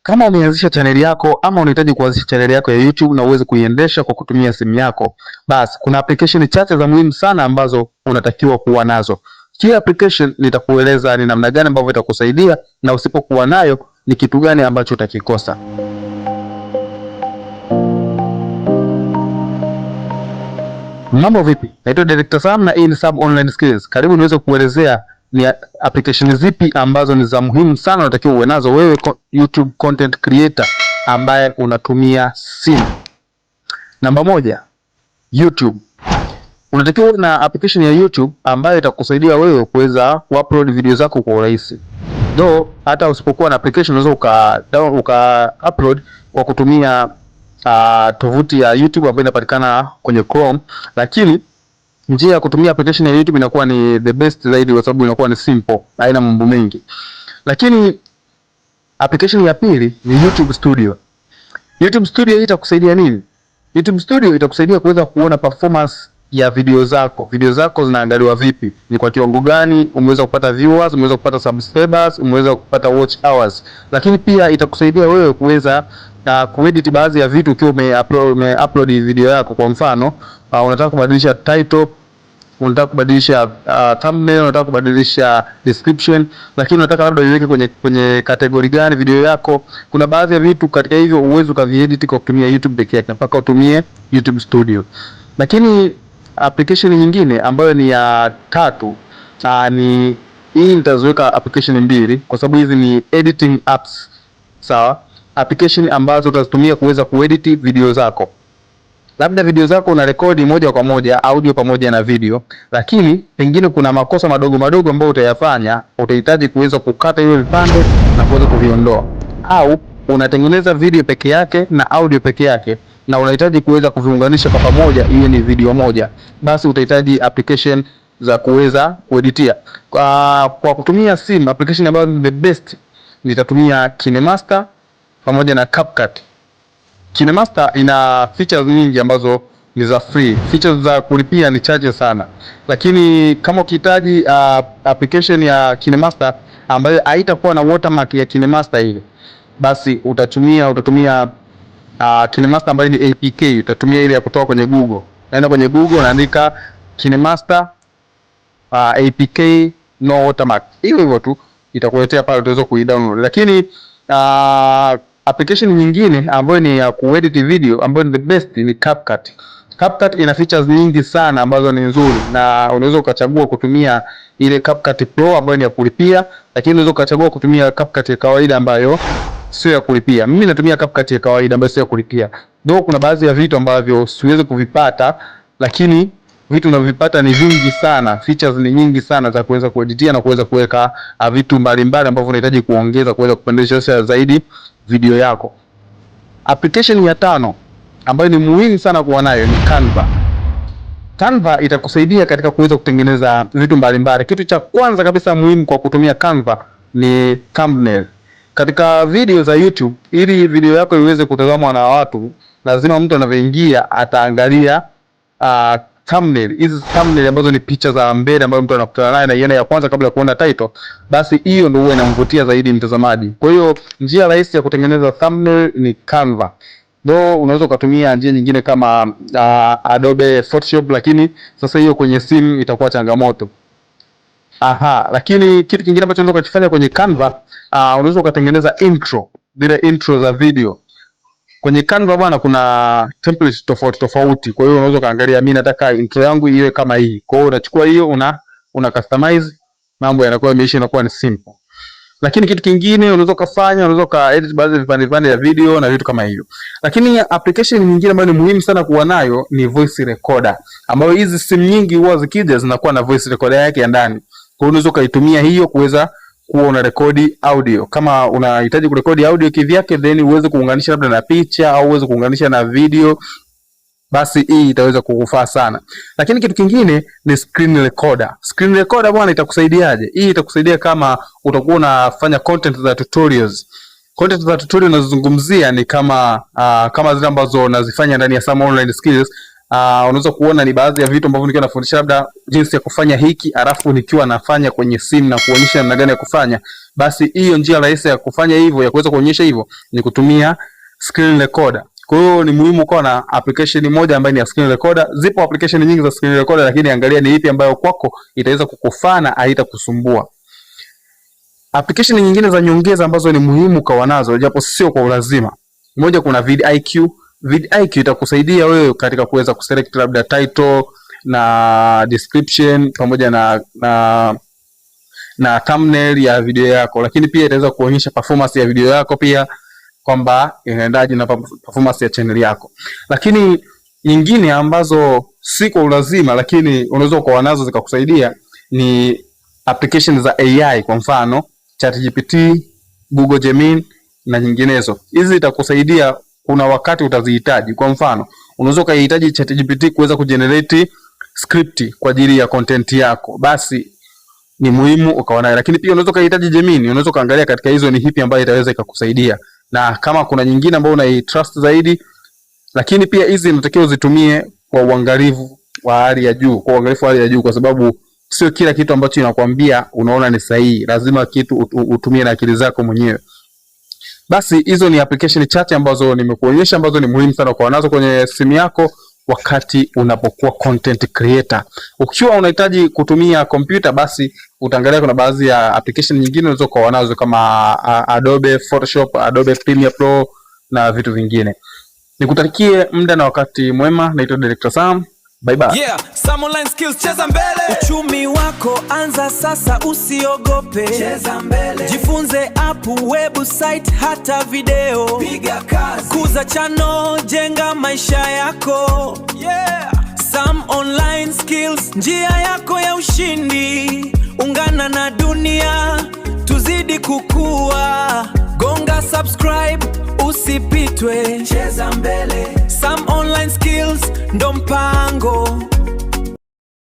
Kama umeanzisha chaneli yako ama unahitaji kuanzisha chaneli yako ya YouTube na uweze kuiendesha kwa kutumia simu yako, basi kuna application chache za muhimu sana ambazo unatakiwa kuwa nazo. Kila application nitakueleza ni namna gani ambavyo itakusaidia, na usipokuwa nayo ni kitu gani ambacho utakikosa. Mambo vipi? Naitwa Director Sam na hii ni Sam Online Skills. Karibu niweze kuelezea ni application zipi ambazo ni za muhimu sana unatakiwa uwe nazo wewe YouTube content creator ambaye unatumia simu. Namba moja, YouTube. Unatakiwa uwe na application ya YouTube ambayo itakusaidia wewe kuweza kuupload video zako kwa urahisi. Though hata usipokuwa na application unaweza uka-upload kwa kutumia tovuti ya YouTube ambayo inapatikana kwenye Chrome, lakini njia ya kutumia application ya YouTube inakuwa ni the best zaidi kwa sababu inakuwa ni simple, haina mambo mengi. Lakini application ya pili ni YouTube Studio. YouTube Studio hii itakusaidia nini? YouTube Studio itakusaidia kuweza kuona performance ya video zako. Video zako zinaangaliwa vipi? Ni kwa kiwango gani? Umeweza kupata viewers, umeweza kupata subscribers, umeweza kupata watch hours. Lakini pia itakusaidia wewe kuweza kuedit baadhi ya vitu ukiwa umeupload video yako. Kwa mfano, unataka kubadilisha title, unataka kubadilisha thumbnail, unataka kubadilisha description, lakini unataka labda uiweke kwenye category gani video yako. Kuna baadhi ya vitu katika hivyo uwezo ukaviedit kwa kutumia YouTube pekee yake, mpaka utumie YouTube Studio. Lakini application nyingine ambayo ni ya tatu ni hii, nitaziweka application mbili kwa sababu hizi ni editing apps. Sawa? Application ambazo utazitumia kuweza kuedit video zako. Labda video zako una rekodi moja kwa moja audio pamoja na video, lakini pengine kuna makosa madogo madogo ambayo utayafanya, utahitaji kuweza kukata hiyo vipande na kuweza kuviondoa. Au unatengeneza video peke yake na audio peke yake na unahitaji kuweza kuviunganisha kwa pamoja iwe ni video moja, basi utahitaji application za kuweza kueditia. Kwa kutumia simu, application ambayo ni the best nitatumia KineMaster pamoja na CapCut. KineMaster ina features nyingi ambazo ni za free. Features za kulipia ni chache sana. Lakini kama ukihitaji application ya KineMaster ambayo haitakuwa na watermark ya KineMaster ile, basi utatumia KineMaster ambayo ni APK. Utatumia ile ya kutoka kwenye Google. Naenda kwenye Google unaandika KineMaster APK no watermark. Hivyo tu itakuletea pale, utaweza kuidownload. Lakini application nyingine ambayo ni ya kuedit video ambayo ni the best ni CapCut. CapCut ina features nyingi sana ambazo ni nzuri, na unaweza ukachagua kutumia ile CapCut Pro ambayo ni ya kulipia, lakini unaweza ukachagua kutumia CapCut ya kawaida ambayo sio ya kulipia. Mimi natumia CapCut ya kawaida ambayo sio ya kulipia. Ndio kuna baadhi ya vitu ambavyo siwezi kuvipata, lakini vitu unavyopata ni vingi sana, features ni nyingi sana za kuweza kueditia na kuweza kuweka vitu mbalimbali ambavyo unahitaji kuongeza kuweza kupendezesha zaidi video yako. Application ya tano ambayo ni muhimu sana kuwa nayo ni Canva. Canva itakusaidia katika kuweza kutengeneza vitu mbalimbali. Kitu cha kwanza kabisa muhimu kwa kutumia Canva ni thumbnail. Katika video za YouTube, ili video yako iweze kutazamwa na watu, lazima mtu anapoingia ataangalia thumbnail. Hizi thumbnail ambazo ni picha za mbele ambazo mtu anakutana naye na ione ya kwanza kabla ya kuona title, basi hiyo ndio huwa inamvutia zaidi mtazamaji. Kwa hiyo njia rahisi ya kutengeneza thumbnail ni Canva. Ndio unaweza kutumia njia nyingine kama Adobe Photoshop, lakini sasa hiyo kwenye simu itakuwa changamoto. Lakini kitu kingine ambacho unaweza kufanya kwenye Canva, unaweza kutengeneza intro, zile intro za video. Kwenye Canva bwana kuna templates tofauti tofauti. Kwa hiyo unaweza kaangalia, mimi nataka intro yangu iwe kama hii. Kwa hiyo unachukua hiyo una customize, mambo yanakuwa yameisha, inakuwa ni simple. Lakini kitu kingine unaweza kufanya, unaweza ka edit baadhi ya vipande ya video na vitu kama hiyo. Lakini application nyingine ambayo ni muhimu sana kuwa nayo ni voice recorder, ambayo hizi simu nyingi huwa zikija zinakuwa na voice recorder yake ya ndani. Kwa hiyo unaweza kaitumia hiyo kuweza kuwa una rekodi audio. Kama unahitaji kurekodi audio kivyake, then uweze kuunganisha labda na picha au uweze kuunganisha na video, basi hii itaweza kukufaa sana. Lakini kitu kingine ni screen recorder. Screen recorder bwana itakusaidiaje? Hii itakusaidia kama utakuwa unafanya content za tutorials. Content za tutorial nazungumzia ni kama zile ambazo nazifanya ndani ya Sam Online Skills, Unaweza kuona ni baadhi ya vitu ambavyo nikiwa nafundisha labda jinsi ya kufanya hiki, alafu nikiwa nafanya kwenye simu na kuonyesha namna gani ya kufanya. Basi hiyo njia rahisi ya kufanya hivyo, ya kuweza kuonyesha hivyo, ni kutumia screen recorder. Kwa hiyo ni muhimu kuwa na application moja ambayo ni ya screen recorder. Zipo application nyingi za screen recorder, lakini angalia ni ipi ambayo kwako itaweza kukufana, haitakusumbua. Application nyingine za nyongeza ambazo ni muhimu kwa nazo, japo sio kwa ulazima. Moja, kuna vidIQ. vidIQ itakusaidia wewe katika kuweza kuselect labda title na description pamoja na thumbnail ya video yako, lakini pia itaweza kuonyesha performance ya video yako pia, kwamba inaendaje na performance ya channel yako. Lakini nyingine ambazo si kwa ulazima lakini unaweza kuwa nazo zikakusaidia ni application za AI, kwa mfano ChatGPT, Google Gemini na nyinginezo. Hizi itakusaidia kuna wakati utazihitaji. Kwa mfano, unaweza kuhitaji ChatGPT kuweza kugenerate script kwa ajili ya content yako, basi ni muhimu ukawa nayo. Lakini pia unaweza kuhitaji Gemini, unaweza kaangalia katika hizo ni hipi ambayo itaweza ikakusaidia, na kama kuna nyingine ambayo unaitrust zaidi. Lakini pia hizi unatakiwa uzitumie kwa uangalifu wa hali ya juu, kwa sababu sio kila kitu ambacho inakwambia unaona ni sahihi. Lazima kitu utumie na akili zako mwenyewe. Basi hizo ni application chache ambazo nimekuonyesha ambazo ni muhimu sana kwa nazo kwenye simu yako wakati unapokuwa content creator. Ukiwa unahitaji kutumia kompyuta, basi utaangalia kuna baadhi ya application nyingine unaweza kuwa nazo kama Adobe Photoshop, Adobe Premiere Pro na vitu vingine. Nikutakie muda na wakati mwema. Naitwa Director Sam. Bye bye. Yeah, Sam Online Skills, cheza mbele. Uchumi wako anza sasa, usiogope. Cheza mbele. Jifunze app, website, hata video. Piga kazi. Kuza channel, jenga maisha yako. Yeah. Sam Online Skills, njia yako ya ushindi. Ungana na dunia, tuzidi kukua. Gonga subscribe, usipitwe. Cheza mbele. Sam Online Skills ndo mpango.